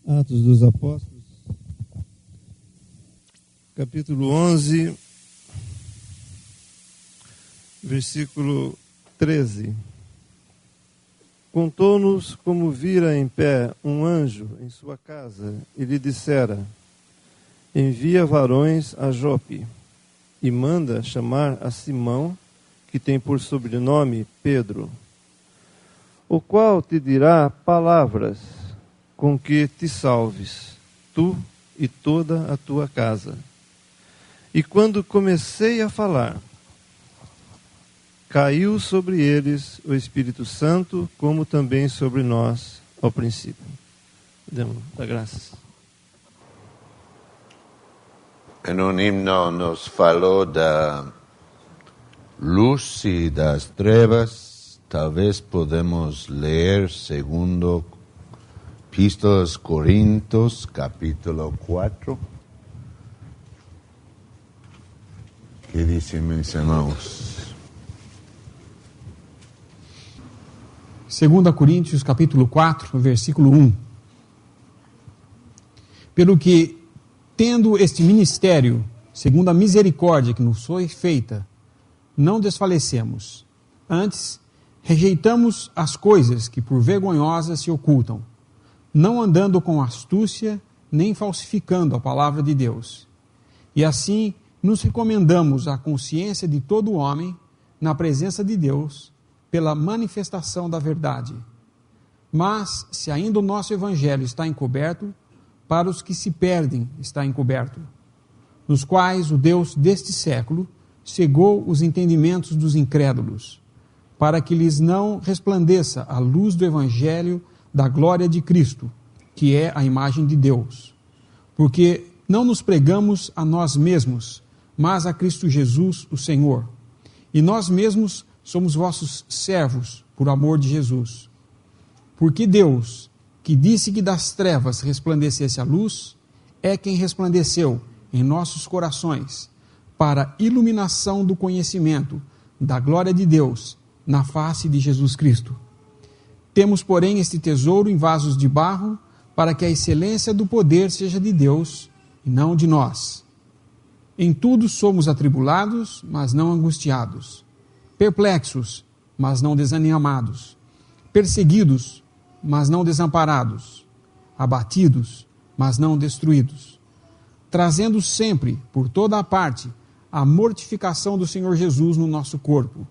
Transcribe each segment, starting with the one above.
Atos dos Apóstolos, capítulo 11, versículo 13. Contou-nos como vira em pé um anjo em sua casa e lhe dissera: envia varões a Jope e manda chamar a Simão, que tem por sobrenome Pedro, o qual te dirá palavras com que te salves, tu e toda a tua casa. E quando comecei a falar, caiu sobre eles o Espírito Santo, como também sobre nós ao princípio. Podemos dar graças. Em um himno nos falou da luz e das trevas. Talvez podemos ler segundo Epístola aos Coríntios, capítulo 4. Que dizem meus irmãos? 2 Coríntios, capítulo 4, versículo 1. Pelo que, tendo este ministério, segundo a misericórdia que nos foi feita, não desfalecemos. Antes, rejeitamos as coisas que por vergonhosas se ocultam, não andando com astúcia, nem falsificando a palavra de Deus. E assim nos recomendamos à consciência de todo homem, na presença de Deus, pela manifestação da verdade. Mas, se ainda o nosso evangelho está encoberto, para os que se perdem está encoberto, nos quais o Deus deste século cegou os entendimentos dos incrédulos, para que lhes não resplandeça a luz do evangelho da glória de Cristo, que é a imagem de Deus. Porque não nos pregamos a nós mesmos, mas a Cristo Jesus, o Senhor. E nós mesmos somos vossos servos, por amor de Jesus. Porque Deus, que disse que das trevas resplandecesse a luz, é quem resplandeceu em nossos corações, para a iluminação do conhecimento da glória de Deus, na face de Jesus Cristo. Temos, porém, este tesouro em vasos de barro, para que a excelência do poder seja de Deus, e não de nós. Em tudo somos atribulados, mas não angustiados, perplexos, mas não desanimados, perseguidos, mas não desamparados, abatidos, mas não destruídos, trazendo sempre, por toda a parte, a mortificação do Senhor Jesus no nosso corpo,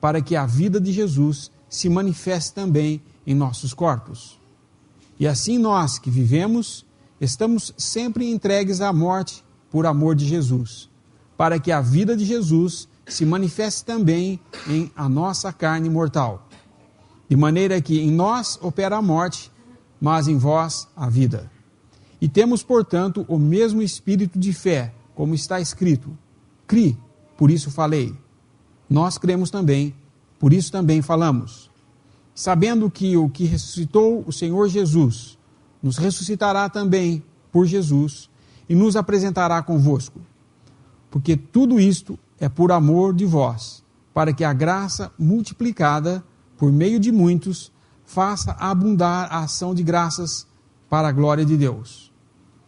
para que a vida de Jesus se manifeste também em nossos corpos. E assim nós que vivemos, estamos sempre entregues à morte por amor de Jesus, para que a vida de Jesus se manifeste também em a nossa carne mortal. De maneira que em nós opera a morte, mas em vós a vida. E temos, portanto, o mesmo espírito de fé, como está escrito: cri, por isso falei. Nós cremos também, por isso também falamos, sabendo que o que ressuscitou o Senhor Jesus nos ressuscitará também por Jesus e nos apresentará convosco. Porque tudo isto é por amor de vós, para que a graça multiplicada por meio de muitos faça abundar a ação de graças para a glória de Deus.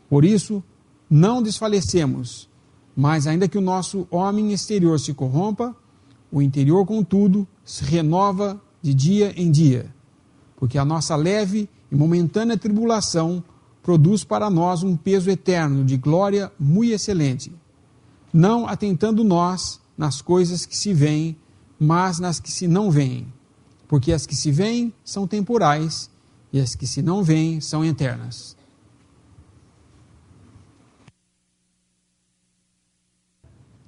Por isso, não desfalecemos, mas ainda que o nosso homem exterior se corrompa, o interior, contudo, se renova de dia em dia, porque a nossa leve e momentânea tribulação produz para nós um peso eterno de glória muito excelente, não atentando nós nas coisas que se veem, mas nas que se não veem, porque as que se veem são temporais e as que se não veem são eternas.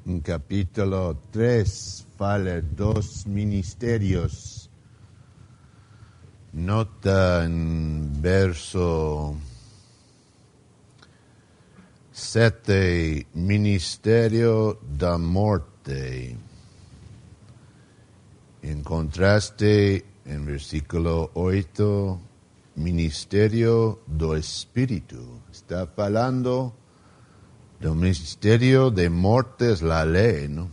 Em capítulo 3, fala dos ministérios. Nota em verso 7, ministério da morte. Em contraste, em versículo 8, ministério do Espírito. Está falando do ministério de mortes, la lei, não?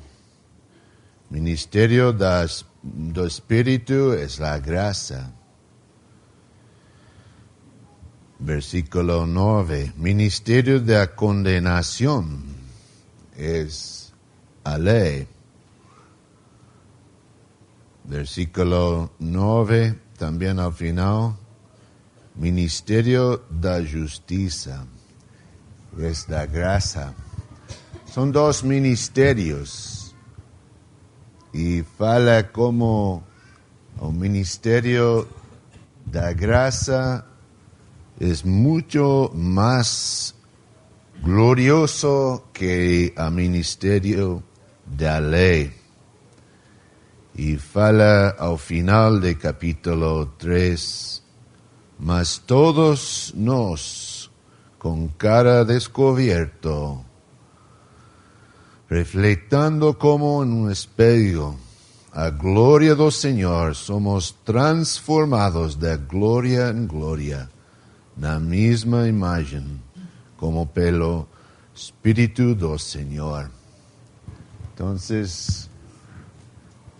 Ministério do Espírito é a graça. Versículo 9. Ministerio de la condenación es a ley. Versículo 9, también al final. Ministerio da justicia es da graça. Son dos ministerios. Y fala como el ministerio da graça es mucho más glorioso que el ministerio de la ley. Y fala al final del capítulo 3, mas todos nos, con cara descubierto, reflectando como en un espejo a gloria del Señor, somos transformados de gloria en gloria, na misma imagen, como pelo Espíritu del Señor. Entonces,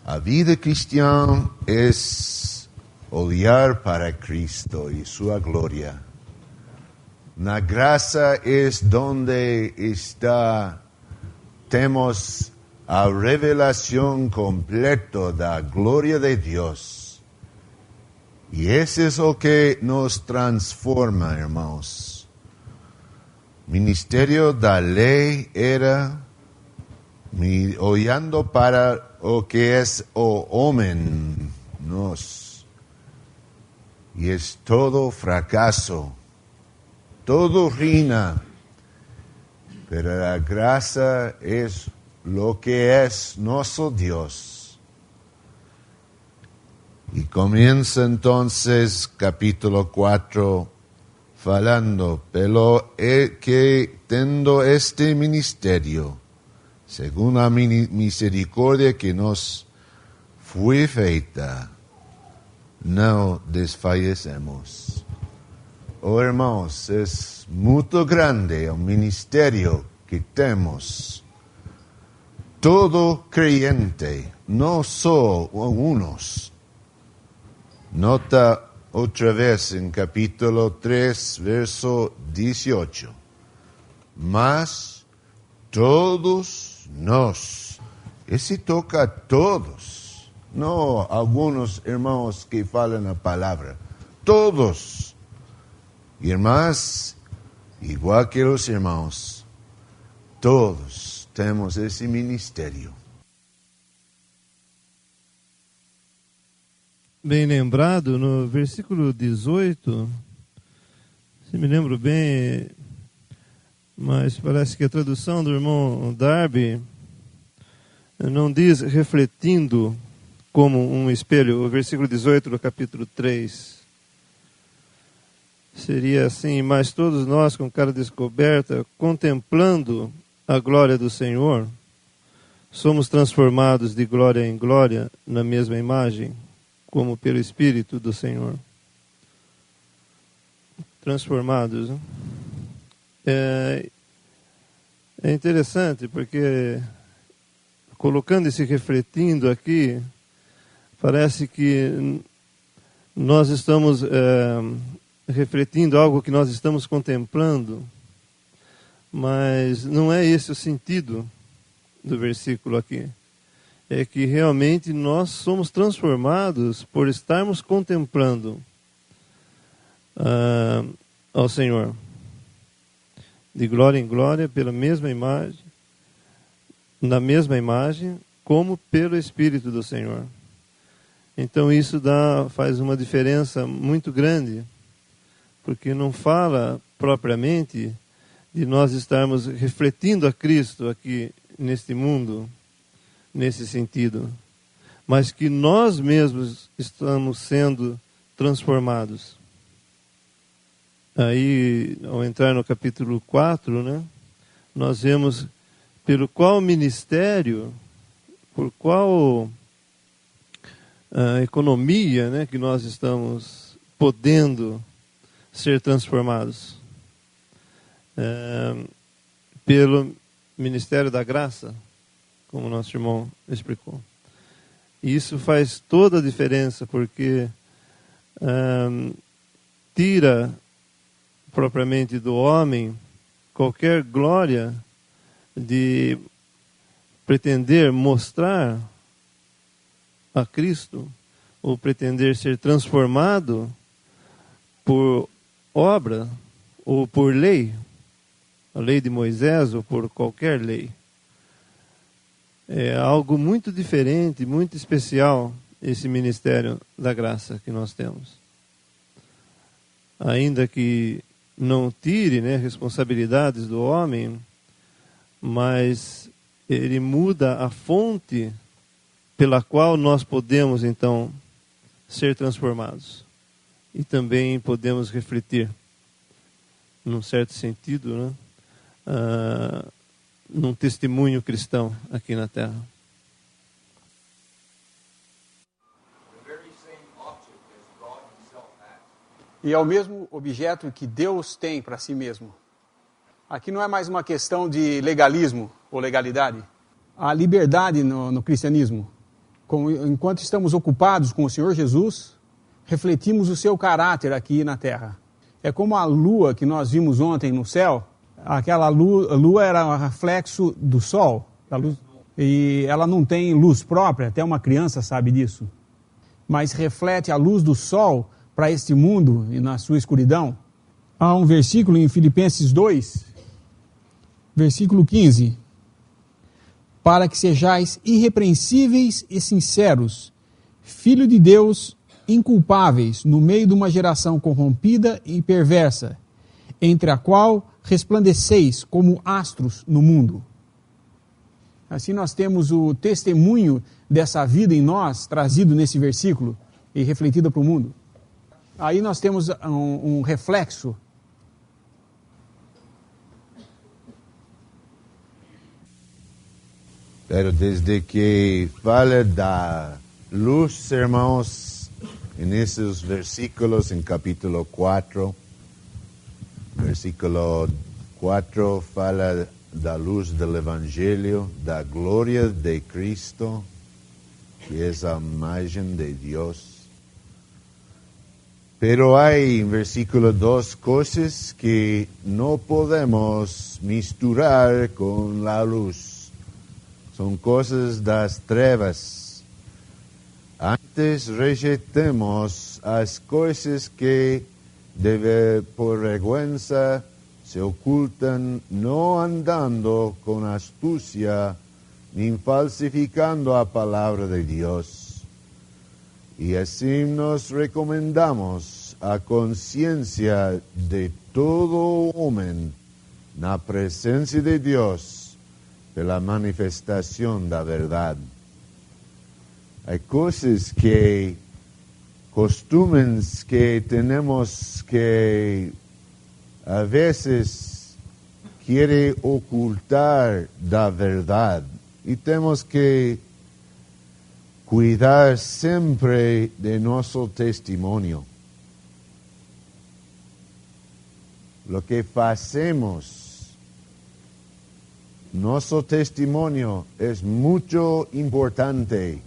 la vida cristiana es olhar para Cristo y su gloria. La gracia es donde tenemos a revelación completa de la gloria de Dios. Y eso es lo que nos transforma, hermanos. Ministerio de la ley era olhando para o que es o hombre, nos. Y es todo fracaso, todo ruina. Pero la gracia es lo que es nuestro Dios. Y comienza entonces capítulo 4 falando, pero que tendo este ministerio, según la misericordia que nos fue feita, no desfallecemos. Oh hermanos, es muy grande el ministerio que tenemos. Todo creyente, no solo unos. Nota otra vez en capítulo 3, verso 18. Mas todos nos. Ese toca a todos. No algunos hermanos que falan la palabra. Todos. Y hermanos, igual que los hermanos, todos tenemos ese ministerio. Bem lembrado, no versículo 18, se me lembro bem, mas parece que a tradução do irmão Darby não diz refletindo como um espelho. O versículo 18 do capítulo 3 seria assim: mas todos nós com cara descoberta, contemplando a glória do Senhor, somos transformados de glória em glória na mesma imagem, como pelo Espírito do Senhor. Transformados. Né? É interessante porque, colocando esse refletindo aqui, parece que nós estamos refletindo algo que nós estamos contemplando, mas não é esse o sentido do versículo aqui. É que realmente nós somos transformados por estarmos contemplando ao Senhor. De glória em glória, pela mesma imagem, na mesma imagem, como pelo Espírito do Senhor. Então isso faz uma diferença muito grande, porque não fala propriamente de nós estarmos refletindo a Cristo aqui neste mundo, nesse sentido, mas que nós mesmos estamos sendo transformados. Aí, ao entrar no capítulo 4, né, nós vemos pelo qual ministério, por qual economia, né, que nós estamos podendo ser transformados. Pelo ministério da graça, como nosso irmão explicou. E isso faz toda a diferença, porque tira propriamente do homem qualquer glória de pretender mostrar a Cristo ou pretender ser transformado por obra ou por lei, a lei de Moisés ou por qualquer lei. É algo muito diferente, muito especial, esse ministério da graça que nós temos. Ainda que não tire, né, responsabilidades do homem, mas ele muda a fonte pela qual nós podemos, então, ser transformados. E também podemos refletir, num certo sentido, né, num testemunho cristão aqui na Terra. E é o mesmo objeto que Deus tem para si mesmo. Aqui não é mais uma questão de legalismo ou legalidade. Há liberdade no cristianismo. Enquanto estamos ocupados com o Senhor Jesus, refletimos o seu caráter aqui na terra. É como a lua que nós vimos ontem no céu. Aquela lua era um reflexo do sol. E ela não tem luz própria, até uma criança sabe disso. Mas reflete a luz do sol para este mundo e na sua escuridão. Há um versículo em Filipenses 2, versículo 15. Para que sejais irrepreensíveis e sinceros, filho de Deus, inculpáveis no meio de uma geração corrompida e perversa, entre a qual resplandeceis como astros no mundo. Assim nós temos o testemunho dessa vida em nós, trazido nesse versículo e refletido para o mundo. Aí nós temos um reflexo. Pero desde que fala da luz, irmãos, nesses versículos, em capítulo 4, versículo 4 fala da luz do Evangelho, da glória de Cristo, que é a imagem de Deus. Pero hay en versículo 2 cosas que no podemos misturar con la luz. Son cosas das trevas. Antes rejeitamos as coisas que por vergüenza se ocultan, no andando con astucia, ni falsificando a palabra de Dios. E assim nos recomendamos a consciência de todo homem na presença de Deus pela manifestação da verdade. Há coisas costumes que temos que a vezes querer ocultar da verdade e temos que cuidar sempre de nosso testemunho. Lo que fazemos, nosso testemunho é muito importante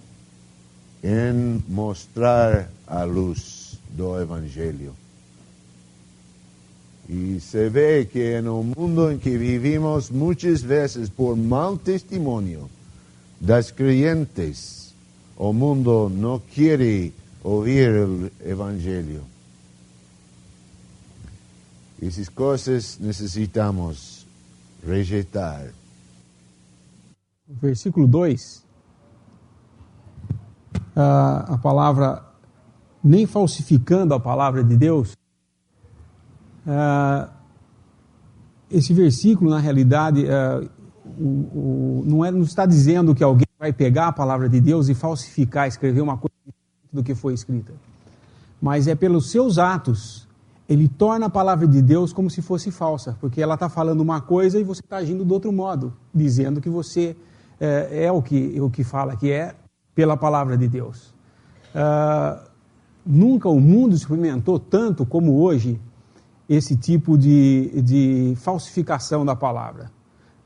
em mostrar a luz do Evangelho. E se vê que no mundo em que vivimos, muitas vezes, por mau testemunho das crentes, o mundo não quer ouvir o Evangelho. Essas coisas necessitamos rejeitar. Versículo 2, a palavra, nem falsificando a palavra de Deus. Esse versículo, na realidade, não está dizendo que alguém vai pegar a palavra de Deus e falsificar, escrever uma coisa diferente do que foi escrita. Mas é pelos seus atos, ele torna a palavra de Deus como se fosse falsa, porque ela está falando uma coisa e você está agindo de outro modo, dizendo que você é o que fala que é pela palavra de Deus. Nunca o mundo experimentou tanto como hoje esse tipo de falsificação da palavra.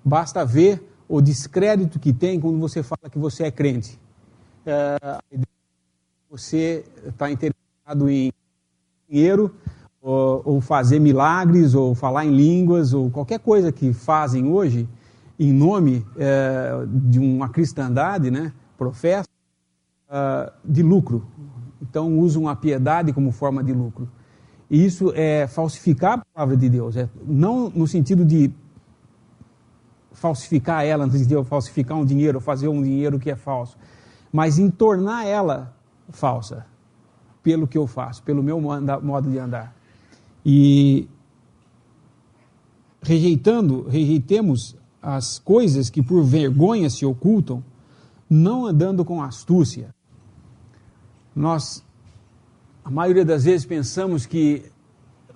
Basta ver o descrédito que tem quando você fala que você é crente. Você está interessado em dinheiro, ou fazer milagres, ou falar em línguas, ou qualquer coisa que fazem hoje, em nome de uma cristandade, né, professa, de lucro. Então usam a piedade como forma de lucro. E isso é falsificar a palavra de Deus, não no sentido de falsificar ela, no sentido de falsificar um dinheiro, fazer um dinheiro que é falso, mas em tornar ela falsa, pelo que eu faço, pelo meu modo de andar. E rejeitemos as coisas que por vergonha se ocultam, não andando com astúcia. Nós, a maioria das vezes, pensamos que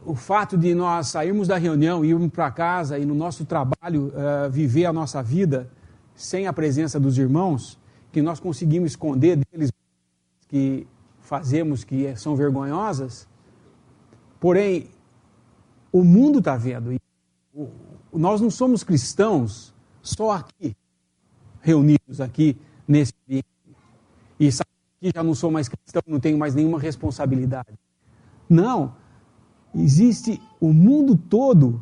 o fato de nós sairmos da reunião, irmos para casa e no nosso trabalho viver a nossa vida sem a presença dos irmãos, que nós conseguimos esconder deles que fazemos que são vergonhosas, porém, o mundo está vendo. Nós não somos cristãos só aqui, reunidos aqui nesse ambiente. E sabe que já não sou mais cristão, não tenho mais nenhuma responsabilidade. Não. Existe o mundo todo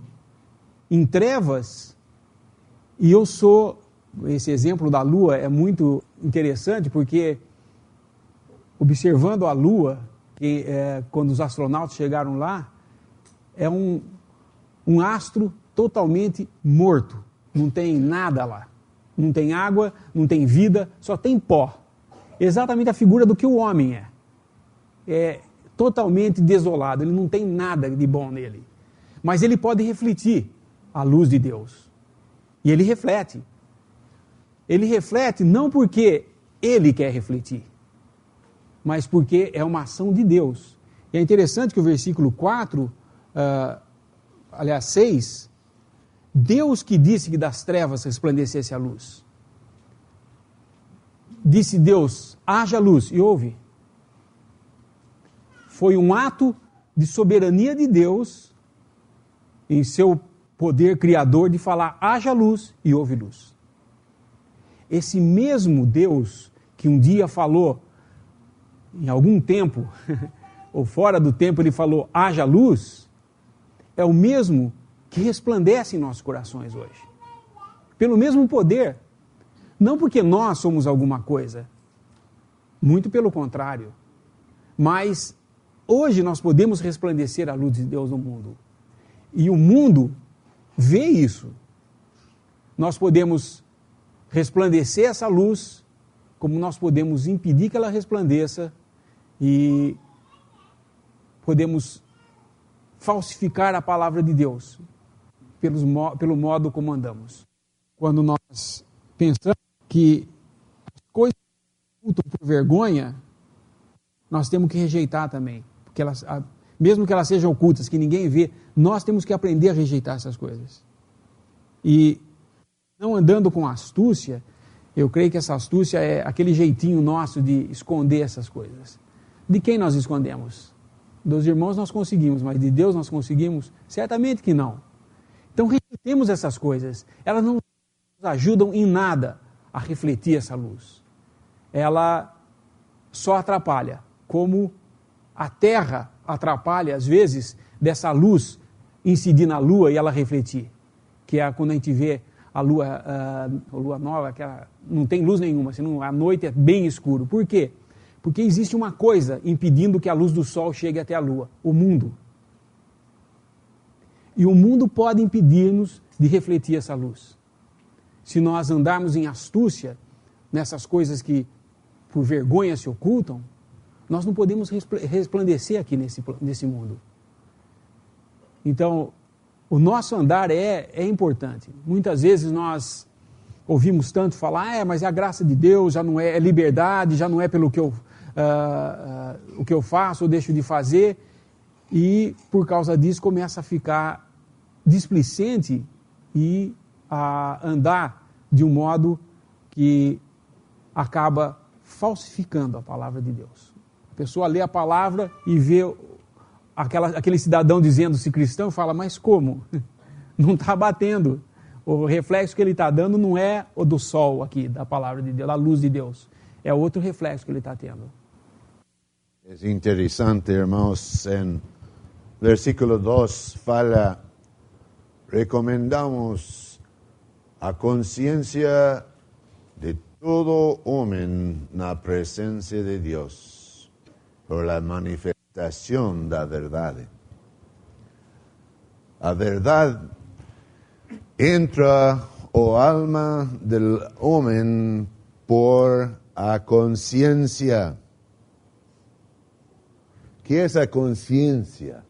em trevas e eu sou... Esse exemplo da Lua é muito interessante porque observando a Lua, quando os astronautas chegaram lá, é um astro totalmente morto. Não tem nada lá. Não tem água, não tem vida, só tem pó. Exatamente a figura do que o homem é. É totalmente desolado, ele não tem nada de bom nele. Mas ele pode refletir a luz de Deus. E ele reflete. Ele reflete não porque ele quer refletir, mas porque é uma ação de Deus. E é interessante que o versículo 4, 6, Deus que disse que das trevas resplandecesse a luz. Disse Deus, haja luz, e houve. Foi um ato de soberania de Deus, em seu poder criador, de falar, haja luz, e houve luz. Esse mesmo Deus que um dia falou, em algum tempo, ou fora do tempo, ele falou, haja luz, é o mesmo que resplandece em nossos corações hoje. Pelo mesmo poder. Não porque nós somos alguma coisa. Muito pelo contrário. Mas hoje nós podemos resplandecer a luz de Deus no mundo. E o mundo vê isso. Nós podemos resplandecer essa luz, como nós podemos impedir que ela resplandeça e podemos falsificar a palavra de Deus pelo modo como andamos. Quando nós pensamos que as coisas que ocultam por vergonha, nós temos que rejeitar também. Porque mesmo que elas sejam ocultas, que ninguém vê, nós temos que aprender a rejeitar essas coisas. E não andando com astúcia, eu creio que essa astúcia é aquele jeitinho nosso de esconder essas coisas. De quem nós escondemos? Dos irmãos nós conseguimos, mas de Deus nós conseguimos? Certamente que não. Então rejeitemos essas coisas. Elas não nos ajudam em nada a refletir essa luz. Ela só atrapalha, como a terra atrapalha, às vezes, dessa luz incidir na lua e ela refletir. Que é quando a gente vê a lua nova, que não tem luz nenhuma, senão a noite é bem escuro. Por quê? Porque existe uma coisa impedindo que a luz do sol chegue até a lua, o mundo. E o mundo pode impedir-nos de refletir essa luz. Se nós andarmos em astúcia, nessas coisas que por vergonha se ocultam, nós não podemos resplandecer aqui nesse mundo. Então, o nosso andar é importante. Muitas vezes nós ouvimos tanto falar, mas é a graça de Deus, já não é liberdade, já não é pelo que o que eu faço ou deixo de fazer, e por causa disso começa a ficar displicente e a andar de um modo que acaba falsificando a palavra de Deus. A pessoa lê a palavra e vê aquele cidadão dizendo-se cristão e fala, mas como? Não está batendo. O reflexo que ele está dando não é o do sol aqui, da palavra de Deus, da luz de Deus. É outro reflexo que ele está tendo. É interessante, irmãos, em versículo 2 fala, recomendamos a conciencia de todo hombre en la presencia de Dios por la manifestación de la verdad. La verdad entra o alma del hombre por a conciencia. ¿Qué es la conciencia?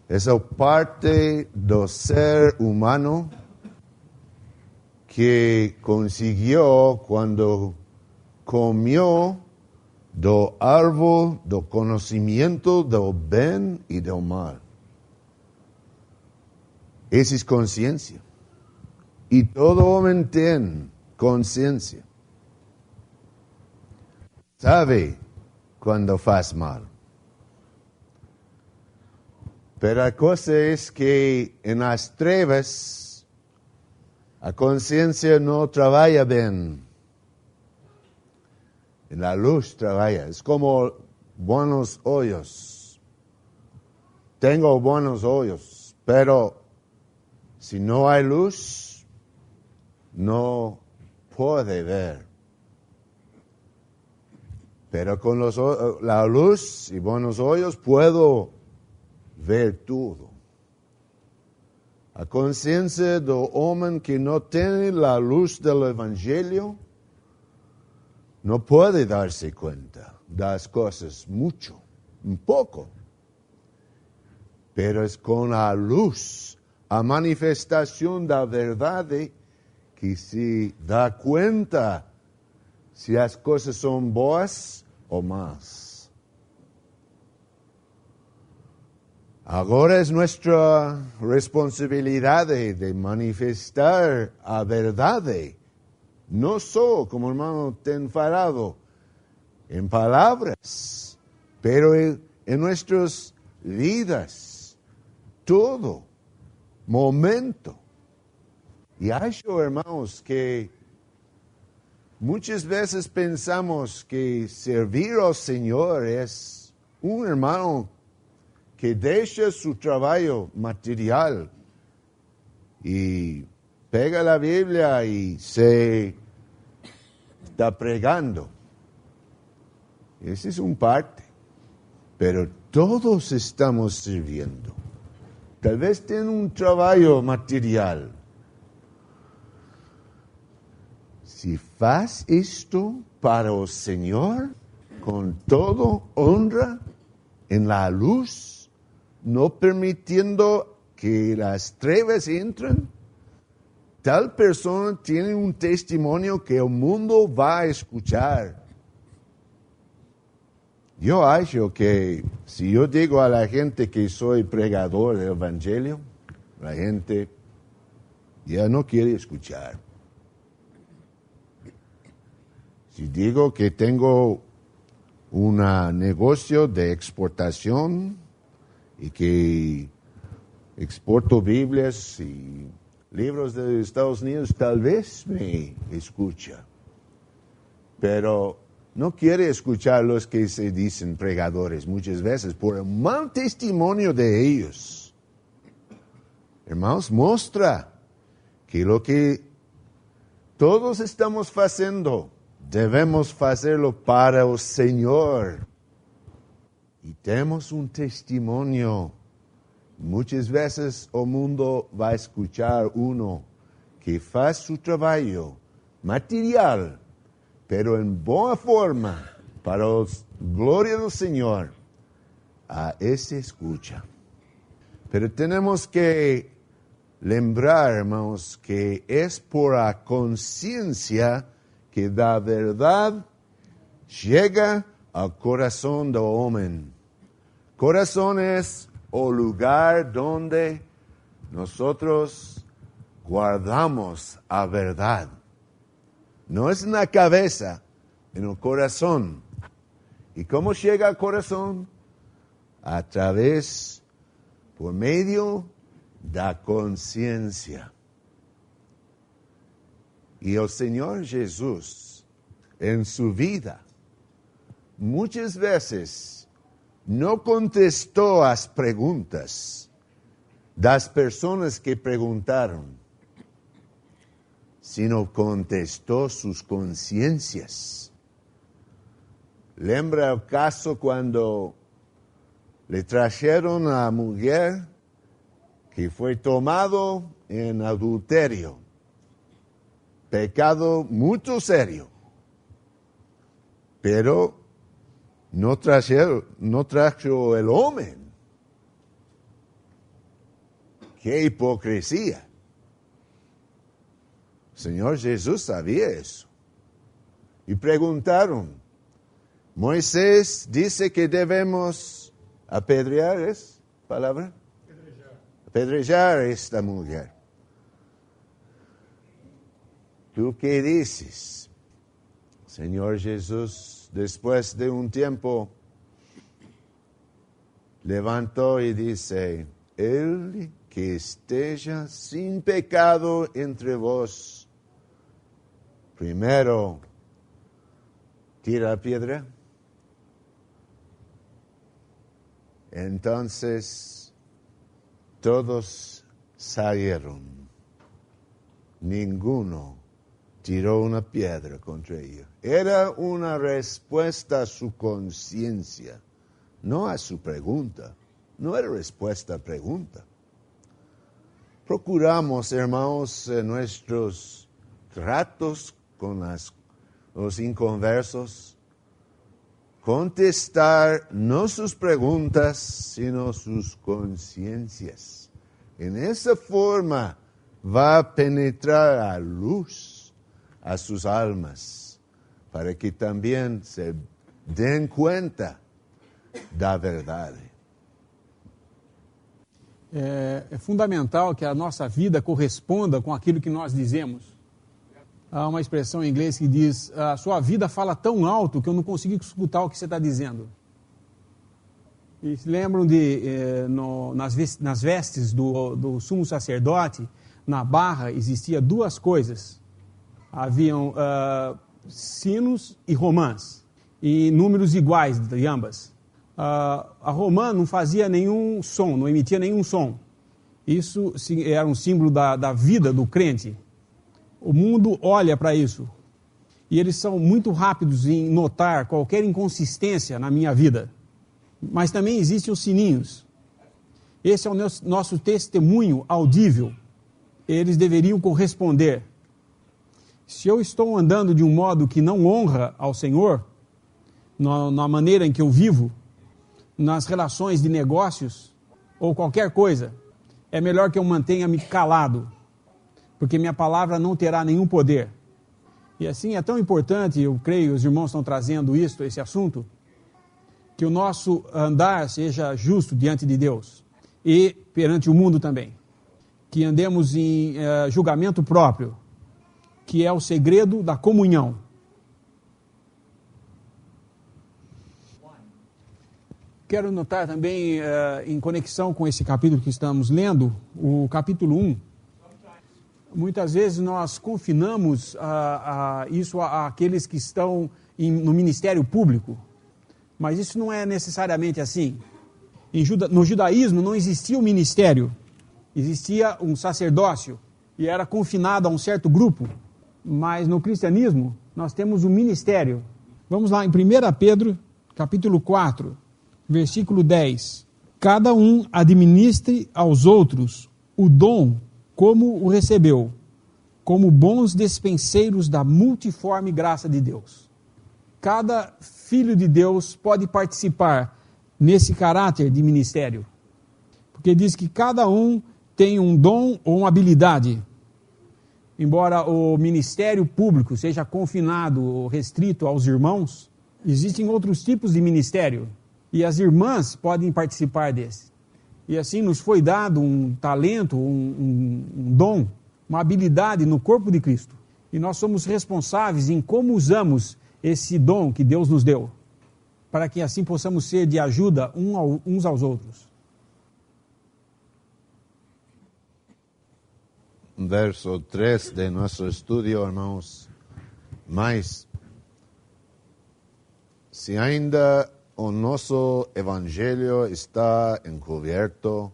Esa parte del ser humano que consiguió cuando comió del árbol del conocimiento del bien y del mal. Esa es conciencia. Y todo hombre tiene conciencia. Sabe cuando faz mal. Pero la cosa es que en las trevas la conciencia no trabaja bien. En la luz trabaja. Es como buenos hoyos. Tengo buenos hoyos, pero si no hay luz, no puede ver. Pero con la luz y buenos hoyos puedo ver todo. La conciencia del hombre que no tiene la luz del Evangelio no puede darse cuenta de las cosas mucho, un poco. Pero es con la luz, a manifestación de la verdad, que se da cuenta si las cosas son buenas o malas. Ahora es nuestra responsabilidad de manifestar la verdad, no solo, como hermano te han falado, en palabras, pero en nuestras vidas, todo momento. Y hay, hermanos, que muchas veces pensamos que servir al Señor es un hermano que deja su trabajo material y pega la Biblia y se está pregando. Ese es un parte, pero todos estamos sirviendo. Tal vez tienen un trabajo material. Si faz esto para el Señor, con todo honra, en la luz, no permitiendo que las trevas entren, tal persona tiene un testimonio que el mundo va a escuchar. Yo acho que si yo digo a la gente que soy pregador del Evangelio, la gente ya no quiere escuchar. Si digo que tengo un negocio de exportación y que exporto Biblias y libros de Estados Unidos, tal vez me escucha. Pero no quiere escuchar los que se dicen pregadores muchas veces por el mal testimonio de ellos. Hermanos, muestra que lo que todos estamos haciendo, debemos hacerlo para el Señor. Y tenemos un testimonio. Muchas veces el mundo va a escuchar uno que hace su trabajo material, pero en buena forma, para la gloria del Señor. A ese escucha. Pero tenemos que lembrar, hermanos, que es por la conciencia que la verdad llega al corazón del hombre. Corazón es el lugar donde nosotros guardamos la verdad. No es en la cabeza, en el corazón. ¿Y cómo llega al corazón? A través, por medio de la conciencia. Y el Señor Jesús, en su vida, muchas veces no contestó as perguntas das pessoas que perguntaram, sino contestó sus conciencias. Lembra o caso quando le trajeron a mulher que foi tomado em adultério, pecado muito sério, pero no trajo el homem. ¡Qué hipocresía! O Senhor Jesus sabia isso. E perguntaram, Moisés disse que devemos apedrear, essa palavra? Apedrejar esta mulher. ¿Tú qué dices? Senhor Jesus, depois de um tempo, levantou e disse, Ele que esteja sin pecado entre vós, primeiro tira a piedra. Entonces todos salieron. Ninguno tirou uma pedra contra ella. Era uma resposta a sua consciência, não a sua pergunta. Não era resposta à pergunta. Procuramos, irmãos, en nuestros tratos com os inconversos, contestar não suas perguntas, sino suas consciências. En essa forma, vai penetrar a luz a suas almas, para que também se den conta da verdade. É fundamental que a nossa vida corresponda com aquilo que nós dizemos. Há uma expressão em inglês que diz, a sua vida fala tão alto que eu não consigo escutar o que você está dizendo. E se lembram nas vestes do sumo sacerdote, na barra existia duas coisas. Haviam sinos e romãs, e números iguais de ambas. A romã não fazia nenhum som, não emitia nenhum som. Isso era um símbolo da vida do crente. O mundo olha para isso. E eles são muito rápidos em notar qualquer inconsistência na minha vida. Mas também existem os sininhos. Esse é o nosso testemunho audível. Eles deveriam corresponder. Se eu estou andando de um modo que não honra ao Senhor, na maneira em que eu vivo, nas relações de negócios ou qualquer coisa, é melhor que eu mantenha-me calado, porque minha palavra não terá nenhum poder. E assim é tão importante, eu creio, os irmãos estão trazendo esse assunto, que o nosso andar seja justo diante de Deus e perante o mundo também. Que andemos em julgamento próprio, que é o segredo da comunhão. Quero notar também, em conexão com esse capítulo que estamos lendo, o capítulo 1. Muitas vezes nós confinamos isso àqueles que estão no ministério público, mas isso não é necessariamente assim. No judaísmo não existia um ministério, existia um sacerdócio e era confinado a um certo grupo, mas no cristianismo nós temos um ministério. Vamos lá em 1 Pedro, capítulo 4. Versículo 10. Cada um administre aos outros o dom como o recebeu, como bons despenseiros da multiforme graça de Deus. Cada filho de Deus pode participar nesse caráter de ministério, porque diz que cada um tem um dom ou uma habilidade. Embora o ministério público seja confinado ou restrito aos irmãos, existem outros tipos de ministério. E as irmãs podem participar desse. E assim nos foi dado um talento, um dom, uma habilidade no corpo de Cristo. E nós somos responsáveis em como usamos esse dom que Deus nos deu, para que assim possamos ser de ajuda uns aos outros. Verso 3 de nosso estudo, irmãos. Mas, se ainda o nosso evangelho está encoberto.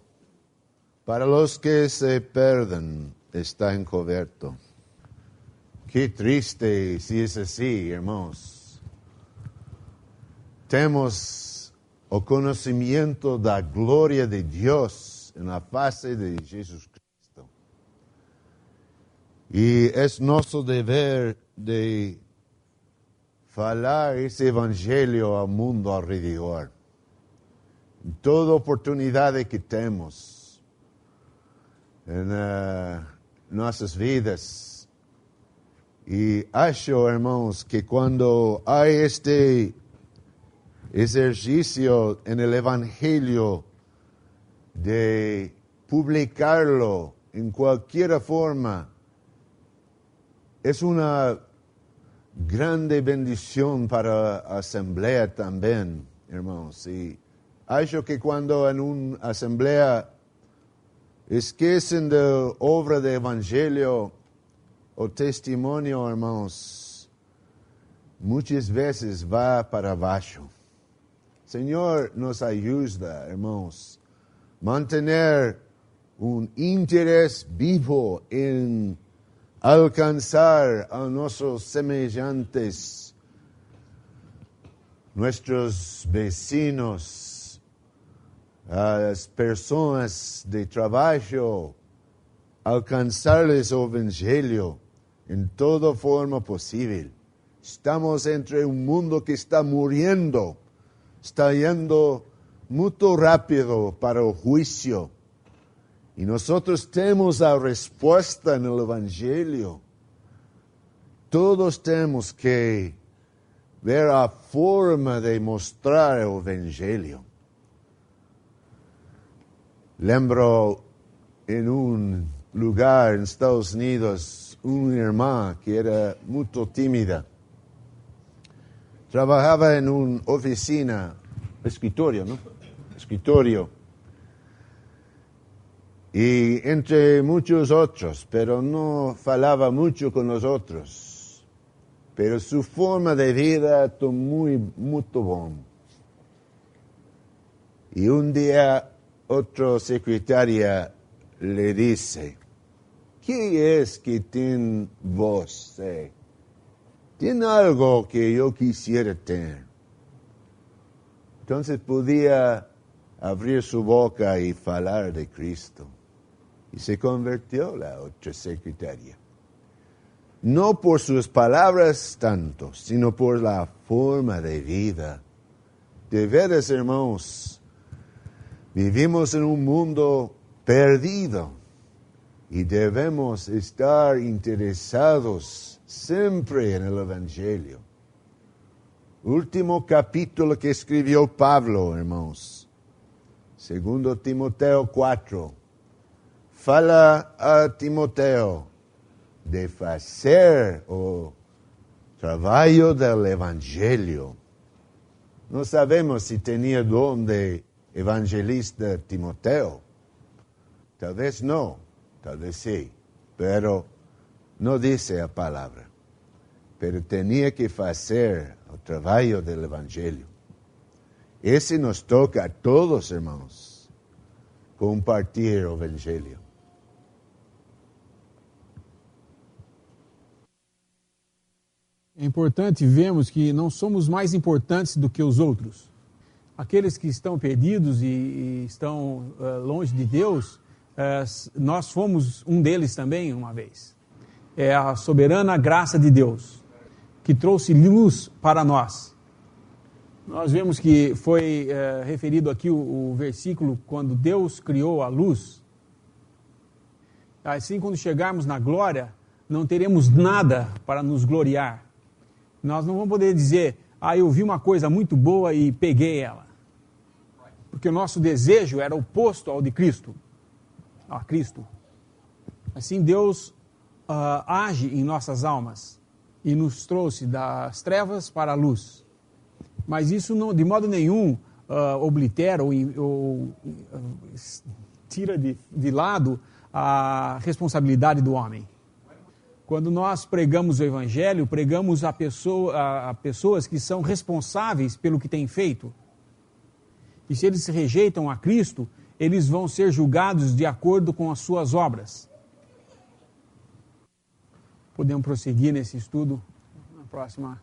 Para los que se perdem, está encoberto. Qué triste si es así, hermanos. Temos o conocimiento da gloria de Dios en la face de Jesucristo. Y es nuestro deber de falar ese evangelho ao mundo alrededor. En toda oportunidad que temos en nuestras vidas. Y acho, hermanos, que cuando hay este ejercicio en el evangelio de publicarlo en cualquier forma, es una grande bendición para la asamblea también, hermanos. Y acho que cuando en una asamblea esquecen de obra de evangelio o testimonio, hermanos, muchas veces va para abajo. Señor nos ayuda, hermanos, mantener un interés vivo en alcanzar a nuestros semejantes, nuestros vecinos, a las personas de trabajo, alcanzarles el evangelio en toda forma posible. Estamos entre un mundo que está muriendo, está yendo muy rápido para el juicio. Y nosotros tenemos la respuesta en el evangelio. Todos tenemos que ver la forma de mostrar el evangelio. Lembro en un lugar en Estados Unidos una hermana que era muy tímida. Trabajaba en una oficina, escritorio, ¿no? Escritorio. Y entre muchos otros, pero no falaba mucho con los otros. Pero su forma de vida era muy buena. Y un día otra secretaria le dice, ¿qué es que tiene vos? Tiene algo que yo quisiera tener. Entonces podía abrir su boca y hablar de Cristo. Y se convirtió la otra secretaria. No por sus palabras tanto, sino por la forma de vida. De veras, hermanos, vivimos en un mundo perdido y debemos estar interesados siempre en el evangelio. Último capítulo que escribió Pablo, hermanos. 2 Timoteo 4. Fala a Timoteo de hacer o trabajo del evangelio. No sabemos si tenía don de evangelista Timoteo. Tal vez no, tal vez sí, pero no dice la palabra. Pero tenía que hacer el trabajo del evangelio. Ese nos toca a todos, hermanos, compartir el evangelio. É importante vermos que não somos mais importantes do que os outros. Aqueles que estão perdidos e estão longe de Deus, nós fomos um deles também uma vez. É a soberana graça de Deus que trouxe luz para nós. Nós vemos que foi referido aqui o versículo quando Deus criou a luz. Assim, quando chegarmos na glória, não teremos nada para nos gloriar. Nós não vamos poder dizer, eu vi uma coisa muito boa e peguei ela. Porque o nosso desejo era oposto ao de Cristo. A Cristo. Assim, Deus age em nossas almas e nos trouxe das trevas para a luz. Mas isso não, de modo nenhum oblitera ou tira de lado a responsabilidade do homem. Quando nós pregamos o Evangelho, pregamos a pessoas que são responsáveis pelo que têm feito. E se eles rejeitam a Cristo, eles vão ser julgados de acordo com as suas obras. Podemos prosseguir nesse estudo na próxima